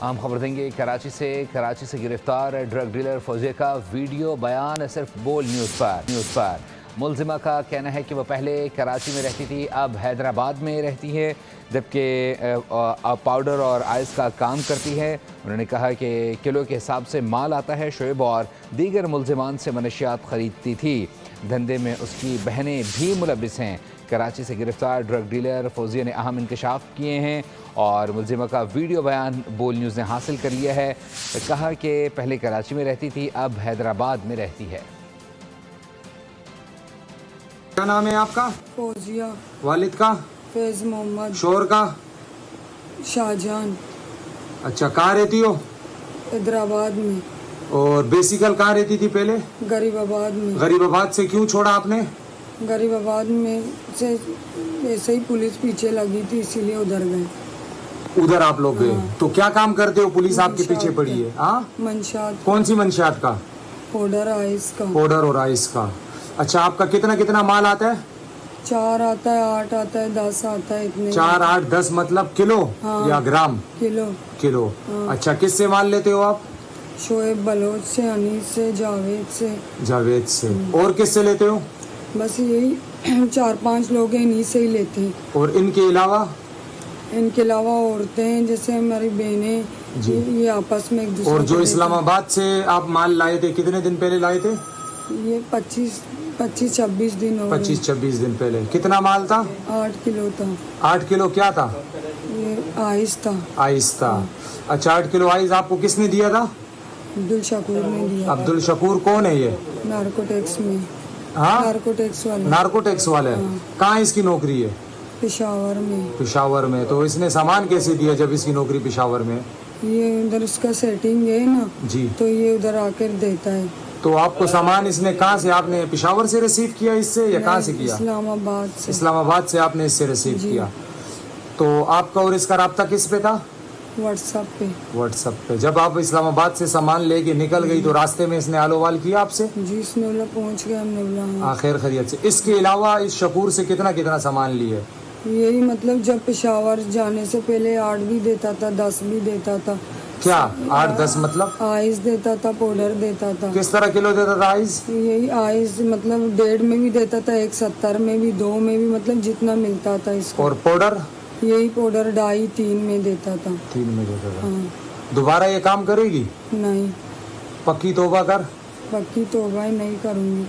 हम खबर देंगे कराची से गिरफ्तार ड्रग डीलर फौजिया का वीडियो बयान सिर्फ बोल न्यूज़ पर। मुलजिमा का कहना है कि वह पहले कराची में रहती थी, अब हैदराबाद में रहती है, जबकि पाउडर और आइस का काम करती है। उन्होंने कहा कि किलो के हिसाब से माल आता है। शोएब और दीगर मुलजिमान से मनशियात खरीदती थी। धंधे में उसकी बहनें भी मुलविस हैं। कराची से गिरफ्तार ड्रग डीलर फौजिया ने अहम इंकशाफ किए हैं और मुलजिमा का वीडियो बयान बोल न्यूज़ ने हासिल कर लिया है। कहा कि पहले कराची में रहती थी, अब हैदराबाद में रहती है। क्या नाम है आपका? फौजिया। वालिद का? फैज मोहम्मद। शोर का? शाहजहान। अच्छा, कहाँ रहती हो? हैदराबाद में। और बेसिकल कहाँ रहती थी पहले? गरीबाबाद में। गरीबाबाद से क्यों छोड़ा आपने? गरीबाबाद में से ऐसे ही पुलिस पीछे लगी थी, इसीलिए उधर गए। उधर आप लोग गए? तो क्या काम करते हो? पुलिस आपके पीछे पड़ी है? हाँ, मंशात। कौन सी मंशियात का? पाउडर आइस का। पाउडर और आइस का। अच्छा, आपका कितना कितना माल आता है? 4 आता है, 8 आता है, 10 आता है, इतने। 4, 8, 10 मतलब किलो? हाँ। या ग्राम? किलो। किलो। हाँ। अच्छा, किससे माल लेते हो आप? शोएब बलोच से, अनीस से, जावेद से। जावेद से। और किससे लेते हो? बस यही 4-5 लोग हैं, इन्हीं से ही लेते हैं। और इनके अलावा? इनके अलावा औरतें हैं, जैसे हमारी बहनें, ये आपस में एक दूसरे और जो को इस्लामाबाद से आप माल लाए थे, कितने दिन पहले लाए थे? ये 25-26 दिन हो गए। 25-26 दिन पहले। कितना माल था? 8 किलो था। 8 किलो क्या था? ये आइस था। आइस था। अच्छा, 8 किलो आइस आपको किसने दिया था? अब्दुल शकूर ने दिया। अब्दुल शकूर कौन है ये? नार्कोटेक्स में। हाँ, नार्कोटेक्स वाले। नार्कोटेक्स वाले। हाँ। कहाँ इसकी नौकरी है? पेशावर में। पेशावर में। तो इसने सामान कैसे दिया जब इसकी नौकरी पेशावर में? ये उधर उसका सेटिंग है ना जी। तो ये उधर आकर देता है। तो आपको सामान इसने कहाँ से, आपने पेशावर से रिसीव किया इससे या कहाँ से किया? इस्लामाबाद से। इस्लामाबाद से आपने इससे रिसीव किया। तो आपका और इसका राब्ता किस पे था? व्हाट्सएप पे। व्हाट्सएप पे। जब आप इस्लामाबाद से सामान लेके निकल गई तो रास्ते में इसने आलोवाल किया आपसे? जी, इसने बोला पहुँच गए, हमने बोला हाँ। खैर खैरियत से। इसके अलावा इस शकूर से कितना कितना सामान लिए? यही मतलब जब पेशावर जाने से पहले 8 भी देता था, 10 भी देता था। क्या 8-10 मतलब? आइस देता था, पाउडर देता था। किस तरह किलो देता था आइस? यही आइस मतलब 1.5 में भी देता था, 1.70 में भी, 2 में भी, मतलब जितना मिलता था इसको। और पाउडर? यही पाउडर 2.5-3 में देता था। 3 में देता था। हाँ। दोबारा ये काम करेगी? नहीं, पक्की तौबा कर। पक्की तौबा ही नहीं करूँगी।